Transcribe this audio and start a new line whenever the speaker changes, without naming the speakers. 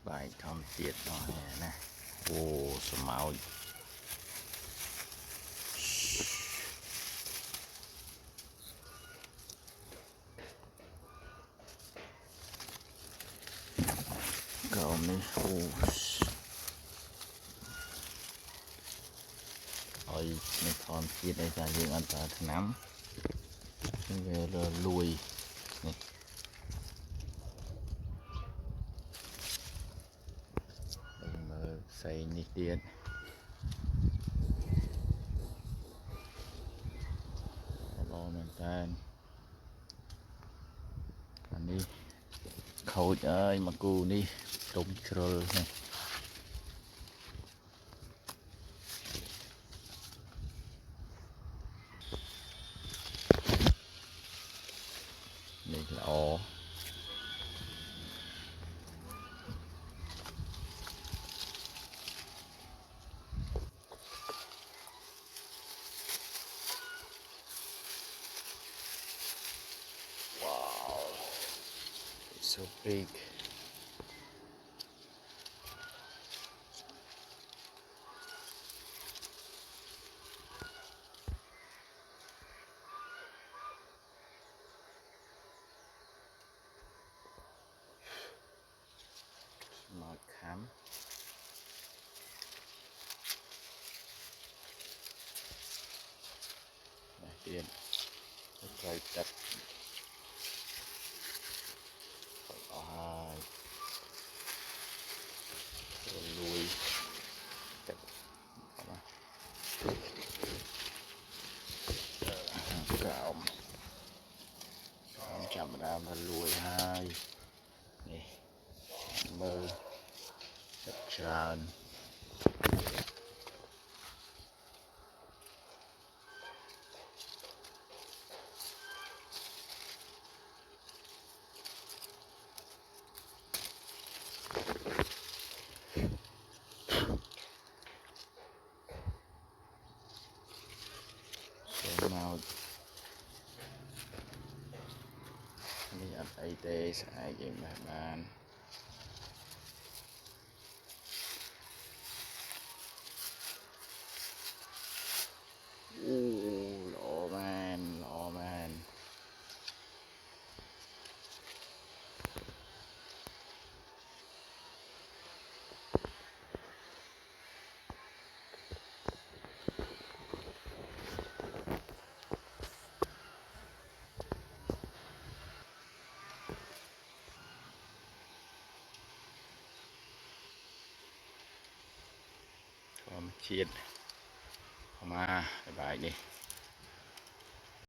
bài thom tiệt nó nè ô sầm màu cậu mới ô ôi mới thom tiệt đây là riêng anh ta thằng nắm về là lùi này mà xây nhịp điện lo mình tan anh đi khâu ơi mà cô đi trống trơ này này là ó wow it's so big màu khám này tiền rồi đặt hai rồi lùi đặt cạo chạm ra và lùi hai này mơ rất tràn màuนี่อันไอเตสไอเองแบบนั้นอู้หล่อแมนหล่อแมนความเชียดเข้ามาสบายดี